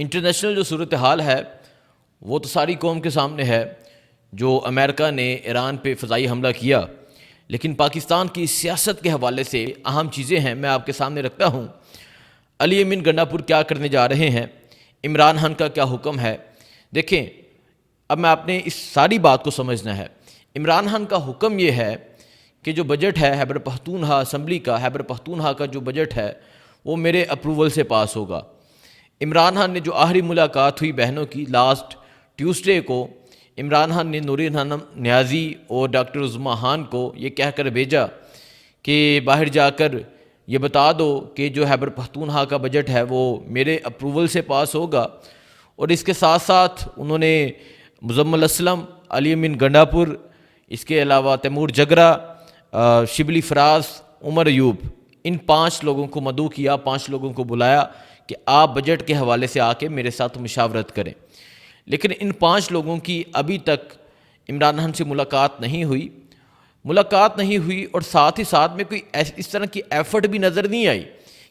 International جو صورتحال ہے وہ تو ساری قوم کے سامنے ہے، جو امریکہ نے ایران پہ فضائی حملہ کیا، لیکن پاکستان کی سیاست کے حوالے سے اہم چیزیں ہیں میں آپ کے سامنے رکھتا ہوں۔ علی امین گنڈا پور کیا کرنے جا رہے ہیں، عمران خان کا کیا حکم ہے۔ دیکھیں، اب میں آپ نے اس ساری بات کو سمجھنا ہے۔ عمران خان کا حکم یہ ہے کہ جو بجٹ ہے خیبر پختونخوا اسمبلی کا، خیبر پختونخوا کا جو بجٹ ہے وہ میرے اپروول سے پاس ہوگا۔ عمران خان نے جو آخری ملاقات ہوئی بہنوں کی لاسٹ ٹیوزڈے کو، عمران خان نے نورین خانم نیازی اور ڈاکٹر عظمیٰ خان کو یہ کہہ کر بھیجا کہ باہر جا کر یہ بتا دو کہ جو خیبر پختونخوا کا بجٹ ہے وہ میرے اپروول سے پاس ہوگا، اور اس کے ساتھ ساتھ انہوں نے مزمل اسلم، علی امین گنڈا پور، اس کے علاوہ تیمور جگرا، شبلی فراز، عمر ایوب، ان 5 لوگوں کو مدعو کیا، 5 لوگوں کو بلایا کہ آپ بجٹ کے حوالے سے آ کے میرے ساتھ مشاورت کریں۔ لیکن ان 5 لوگوں کی ابھی تک عمران خان سے ملاقات نہیں ہوئی، اور ساتھ ہی ساتھ میں کوئی اس طرح کی ایفرٹ بھی نظر نہیں آئی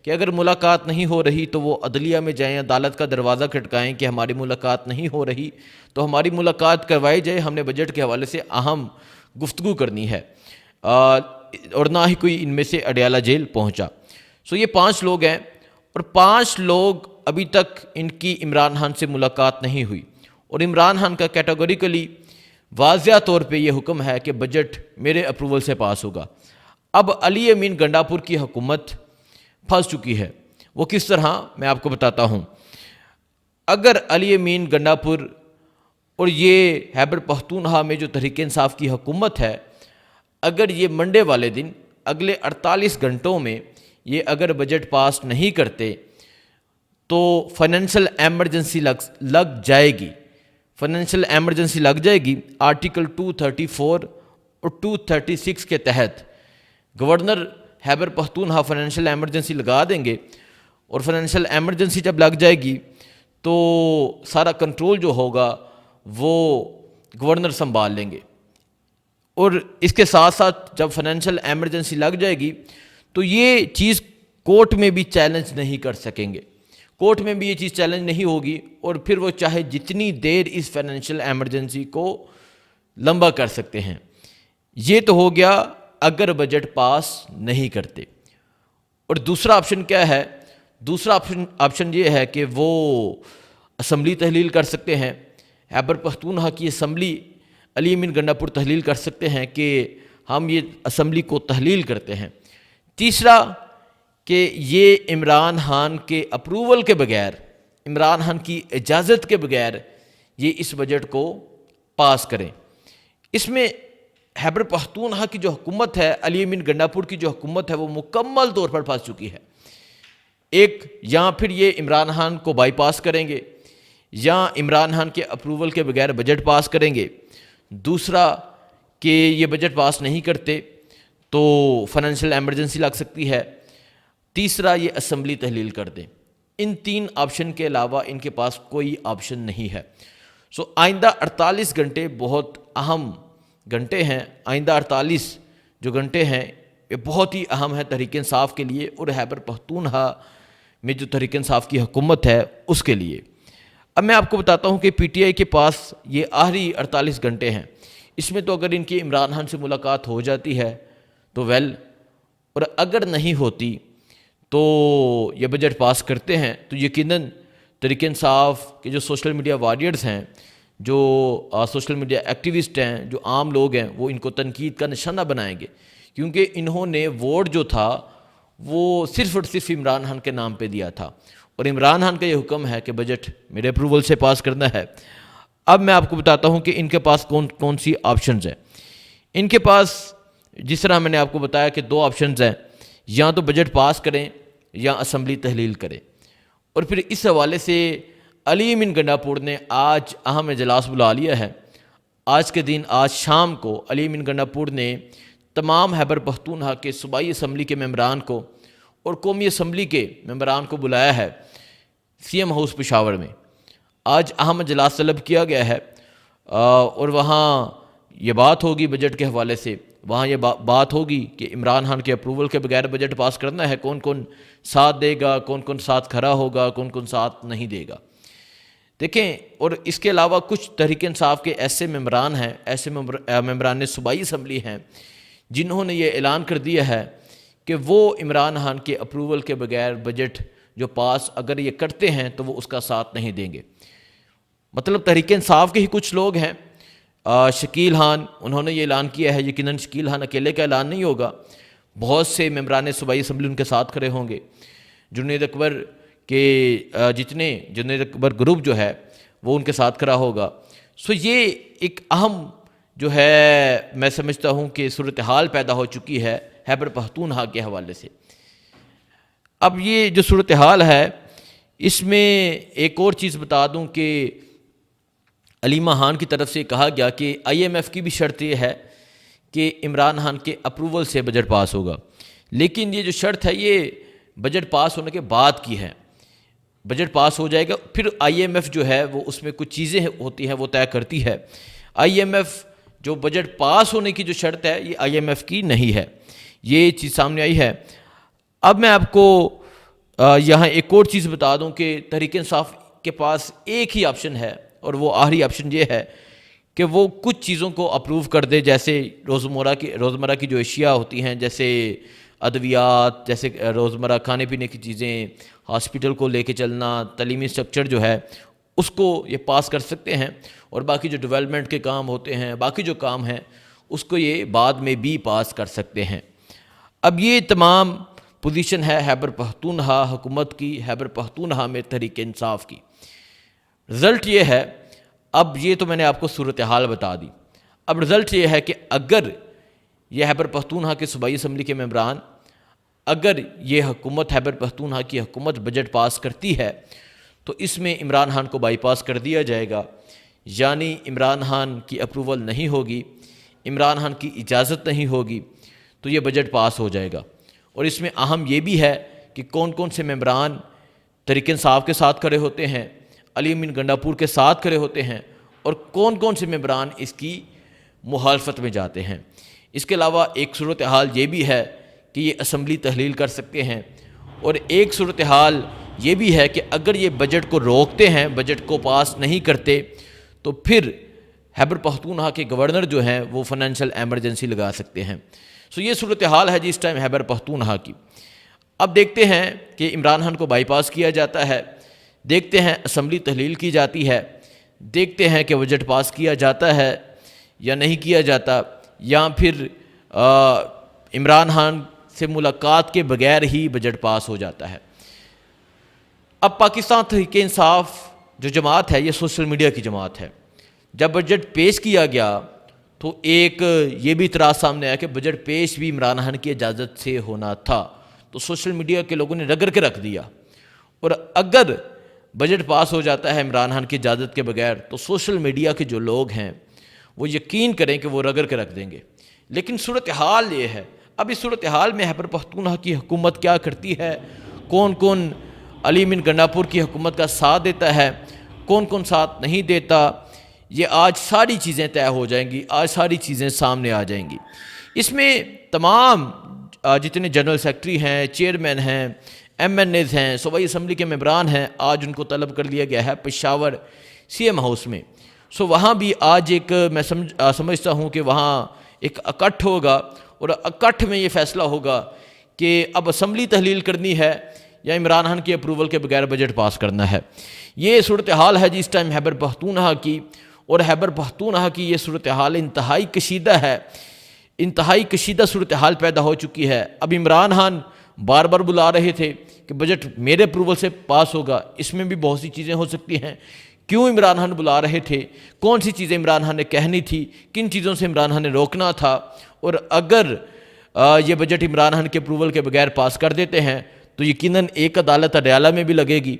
کہ اگر ملاقات نہیں ہو رہی تو وہ عدلیہ میں جائیں، عدالت کا دروازہ کھٹکائیں کہ ہماری ملاقات نہیں ہو رہی تو ہماری ملاقات کروائی جائے، ہم نے بجٹ کے حوالے سے اہم گفتگو کرنی ہے، اور نہ ہی کوئی ان میں سے اڈیالہ جیل پہنچا۔ یہ 5 لوگ ہیں، اور 5 لوگ ابھی تک ان کی عمران خان سے ملاقات نہیں ہوئی، اور عمران خان کا کیٹیگوریکلی واضح طور پہ یہ حکم ہے کہ بجٹ میرے اپروول سے پاس ہوگا۔ اب علی امین گنڈا پور کی حکومت پھنس چکی ہے، وہ کس طرح میں آپ کو بتاتا ہوں۔ اگر علی امین گنڈا پور اور یہ خیبر پختونخوا میں جو تحریک انصاف کی حکومت ہے، اگر یہ منڈے والے دن اگلے 48 گھنٹوں میں یہ اگر بجٹ پاس نہیں کرتے تو فائنینشل ایمرجنسی لگ جائے گی، آرٹیکل 234 اور 236 کے تحت governor Khyber Pakhtunkhwa financial emergency لگا دیں گے، اور فائنینشل ایمرجنسی جب لگ جائے گی تو سارا کنٹرول جو ہوگا وہ گورنر سنبھال لیں گے، اور اس کے ساتھ ساتھ جب فائنینشل ایمرجنسی لگ جائے گی تو یہ چیز کورٹ میں بھی چیلنج نہیں کر سکیں گے، کورٹ میں بھی یہ چیز چیلنج نہیں ہوگی، اور پھر وہ چاہے جتنی دیر اس فائنینشل ایمرجنسی کو لمبا کر سکتے ہیں۔ یہ تو ہو گیا اگر بجٹ پاس نہیں کرتے۔ اور دوسرا آپشن کیا ہے؟ دوسرا آپشن یہ ہے کہ وہ اسمبلی تحلیل کر سکتے ہیں، خیبر پختونخوا کی اسمبلی علی امین گنڈا پور تحلیل کر سکتے ہیں کہ ہم یہ اسمبلی کو تحلیل کرتے ہیں۔ تیسرا کہ یہ عمران خان کے اپروول کے بغیر، عمران خان کی اجازت کے بغیر یہ اس بجٹ کو پاس کریں۔ اس میں خیبر پختونخوا کی جو حکومت ہے، علی امین گنڈا پور کی جو حکومت ہے، وہ مکمل طور پر پھنس چکی ہے۔ ایک، یا پھر یہ عمران خان کو بائی پاس کریں گے، یا عمران خان کے اپروول کے بغیر بجٹ پاس کریں گے۔ دوسرا کہ یہ بجٹ پاس نہیں کرتے تو فائنینشل ایمرجنسی لگ سکتی ہے۔ تیسرا یہ اسمبلی تحلیل کر دیں۔ ان 3 آپشن کے علاوہ ان کے پاس کوئی آپشن نہیں ہے۔ آئندہ 48 گھنٹے بہت اہم گھنٹے ہیں، آئندہ 48 جو گھنٹے ہیں یہ بہت ہی اہم ہے تحریک انصاف کے لیے، اور خیبر پختونخوا میں جو تحریک انصاف کی حکومت ہے اس کے لیے۔ اب میں آپ کو بتاتا ہوں کہ پی ٹی آئی کے پاس یہ آخری 48 گھنٹے ہیں، اس میں تو اگر ان کی عمران خان سے ملاقات ہو جاتی ہے تو ویل، اور اگر نہیں ہوتی تو یہ بجٹ پاس کرتے ہیں تو یقیناً تحریک انصاف کے جو سوشل میڈیا وارئرز ہیں، جو سوشل میڈیا ایکٹیوسٹ ہیں، جو عام لوگ ہیں، وہ ان کو تنقید کا نشانہ بنائیں گے، کیونکہ انہوں نے ووٹ جو تھا وہ صرف اور صرف عمران خان کے نام پہ دیا تھا، اور عمران خان کا یہ حکم ہے کہ بجٹ میرے اپروول سے پاس کرنا ہے۔ اب میں آپ کو بتاتا ہوں کہ ان کے پاس کون سی آپشنز ہیں۔ ان کے پاس جس طرح میں نے آپ کو بتایا کہ 2 آپشنز ہیں، یا تو بجٹ پاس کریں یا اسمبلی تحلیل کریں۔ اور پھر اس حوالے سے علی امین گنڈا پور نے آج اہم اجلاس بلا لیا ہے۔ آج کے دن، آج شام کو علی امین گنڈا پور نے تمام خیبر پختونخوا کے صوبائی اسمبلی کے ممبران کو اور قومی اسمبلی کے ممبران کو بلایا ہے سی ایم ہاؤس پشاور میں۔ آج اہم اجلاس طلب کیا گیا ہے، اور وہاں یہ بات ہوگی بجٹ کے حوالے سے، وہاں یہ بات ہوگی کہ عمران خان کے اپروول کے بغیر بجٹ پاس کرنا ہے، کون کون ساتھ دے گا، کون کون ساتھ کھڑا ہوگا، کون کون ساتھ نہیں دے گا۔ دیکھیں، اور اس کے علاوہ کچھ تحریک انصاف کے ایسے ممبران ہیں، ایسے ممبران صوبائی اسمبلی ہیں جنہوں نے یہ اعلان کر دیا ہے کہ وہ عمران خان کے اپروول کے بغیر بجٹ جو پاس اگر یہ کرتے ہیں تو وہ اس کا ساتھ نہیں دیں گے۔ مطلب تحریک انصاف کے ہی کچھ لوگ ہیں، شکیل خان، انہوں نے یہ اعلان کیا ہے۔ یقیناً شکیل خان اکیلے کا اعلان نہیں ہوگا، بہت سے ممبران صوبائی اسمبلی ان کے ساتھ کھڑے ہوں گے۔ جنید اکبر کے جنید اکبر گروپ جو ہے وہ ان کے ساتھ کھڑا ہوگا۔ سو یہ ایک اہم جو ہے میں سمجھتا ہوں کہ صورتحال پیدا ہو چکی ہے خیبر پختونخوا کے حوالے سے۔ اب یہ جو صورتحال ہے اس میں ایک اور چیز بتا دوں کہ علیمہ خان کی طرف سے کہا گیا کہ IMF کی بھی شرط یہ ہے کہ عمران خان کے اپروول سے بجٹ پاس ہوگا، لیکن یہ جو شرط ہے یہ بجٹ پاس ہونے کے بعد کی ہے۔ بجٹ پاس ہو جائے گا، پھر IMF جو ہے وہ اس میں کچھ چیزیں ہوتی ہیں وہ طے کرتی ہے۔ IMF جو بجٹ پاس ہونے کی جو شرط ہے یہ IMF کی نہیں ہے، یہ چیز سامنے آئی ہے۔ اب میں آپ کو یہاں ایک اور چیز بتا دوں کہ تحریک انصاف کے پاس ایک ہی آپشن ہے، اور وہ آخری آپشن یہ ہے کہ وہ کچھ چیزوں کو اپروو کر دے، جیسے روزمرہ کی جو اشیاء ہوتی ہیں، جیسے ادویات، جیسے روزمرہ کھانے پینے کی چیزیں، ہاسپٹل کو لے کے چلنا، تعلیمی سٹرکچر جو ہے اس کو یہ پاس کر سکتے ہیں، اور باقی جو ڈیولپمنٹ کے کام ہوتے ہیں، باقی جو کام ہیں اس کو یہ بعد میں بھی پاس کر سکتے ہیں۔ اب یہ تمام پوزیشن ہے خیبر پختونخوا حکومت کی، خیبر پختونخوا میں تحریک انصاف کی۔ رزلٹ یہ ہے، اب یہ تو میں نے آپ کو صورتحال بتا دی، اب رزلٹ یہ ہے کہ اگر یہ خیبر پختونخوا کے صوبائی اسمبلی کے ممبران، اگر یہ حکومت خیبر پختونخوا کی حکومت بجٹ پاس کرتی ہے تو اس میں عمران خان کو بائی پاس کر دیا جائے گا، یعنی عمران خان کی اپروول نہیں ہوگی، عمران خان کی اجازت نہیں ہوگی، تو یہ بجٹ پاس ہو جائے گا۔ اور اس میں اہم یہ بھی ہے کہ کون کون سے ممبران تحریک انصاف کے ساتھ کھڑے ہوتے ہیں، علی امین گنڈاپور کے ساتھ کھڑے ہوتے ہیں، اور کون کون سے ممبران اس کی مخالفت میں جاتے ہیں۔ اس کے علاوہ ایک صورتحال یہ بھی ہے کہ یہ اسمبلی تحلیل کر سکتے ہیں، اور ایک صورتحال یہ بھی ہے کہ اگر یہ بجٹ کو روکتے ہیں، بجٹ کو پاس نہیں کرتے، تو پھر خیبر پختونخوا کے گورنر جو ہیں وہ فائنینشیل ایمرجنسی لگا سکتے ہیں۔ سو یہ صورتحال ہے جی اس ٹائم خیبر پختونخوا کی۔ اب دیکھتے ہیں کہ عمران خان کو بائی پاس کیا جاتا ہے، دیکھتے ہیں اسمبلی تحلیل کی جاتی ہے، دیکھتے ہیں کہ بجٹ پاس کیا جاتا ہے یا نہیں کیا جاتا، یا پھر عمران خان سے ملاقات کے بغیر ہی بجٹ پاس ہو جاتا ہے۔ اب پاکستان تحریک انصاف جو جماعت ہے یہ سوشل میڈیا کی جماعت ہے۔ جب بجٹ پیش کیا گیا تو ایک یہ بھی اعتراض سامنے آیا کہ بجٹ پیش بھی عمران خان کی اجازت سے ہونا تھا، تو سوشل میڈیا کے لوگوں نے رگڑ کے رکھ دیا، اور اگر بجٹ پاس ہو جاتا ہے عمران خان کی اجازت کے بغیر تو سوشل میڈیا کے جو لوگ ہیں وہ یقین کریں کہ وہ رگڑ کے رکھ دیں گے۔ لیکن صورتحال یہ ہے، اب اس صورتحال میں خیبر پختونخوا کی حکومت کیا کرتی ہے، کون کون علی امین گنڈاپور کی حکومت کا ساتھ دیتا ہے، کون کون ساتھ نہیں دیتا، یہ آج ساری چیزیں طے ہو جائیں گی، آج ساری چیزیں سامنے آ جائیں گی۔ اس میں تمام جتنے جنرل سیکرٹری ہیں، چیئرمین ہیں، MNAs ہیں، صوبائی اسمبلی کے ممبران ہیں، آج ان کو طلب کر لیا گیا ہے پشاور CM ہاؤس میں۔ سو وہاں بھی آج ایک میں سمجھتا ہوں کہ وہاں ایک اکٹھ ہوگا، اور اکٹھ میں یہ فیصلہ ہوگا کہ اب اسمبلی تحلیل کرنی ہے یا عمران خان کی اپروول کے بغیر بجٹ پاس کرنا ہے۔ یہ صورتحال ہے جی اس ٹائم خیبر پختونخوا کی، اور خیبر پختونخوا کی یہ صورتحال انتہائی کشیدہ ہے، انتہائی کشیدہ صورتحال پیدا ہو چکی ہے۔ اب عمران خان بار بار بلا رہے تھے کہ بجٹ میرے اپروول سے پاس ہوگا، اس میں بھی بہت سی چیزیں ہو سکتی ہیں۔ کیوں عمران خان بلا رہے تھے، کون سی چیزیں عمران خان نے کہنی تھی، کن چیزوں سے عمران خان نے روکنا تھا، اور اگر یہ بجٹ عمران خان کے اپروول کے بغیر پاس کر دیتے ہیں تو یقیناً ایک عدالت اڈیالہ میں بھی لگے گی،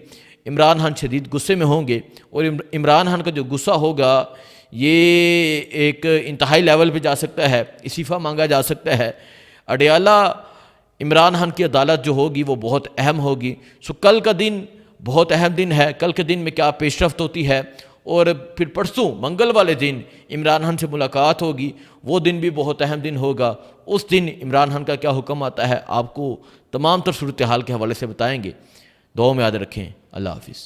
عمران خان شدید غصے میں ہوں گے، اور عمران خان کا جو غصہ ہوگا یہ ایک انتہائی لیول پہ جا سکتا ہے، استعفیٰ مانگا جا سکتا ہے۔ اڈیالہ عمران خان کی عدالت جو ہوگی وہ بہت اہم ہوگی۔ سو کل کا دن بہت اہم دن ہے، کل کے دن میں کیا پیش رفت ہوتی ہے، اور پھر پرسوں منگل والے دن عمران خان سے ملاقات ہوگی، وہ دن بھی بہت اہم دن ہوگا۔ اس دن عمران خان کا کیا حکم آتا ہے آپ کو تمام تر صورتحال کے حوالے سے بتائیں گے۔ دعاؤں میں یاد رکھیں۔ اللہ حافظ۔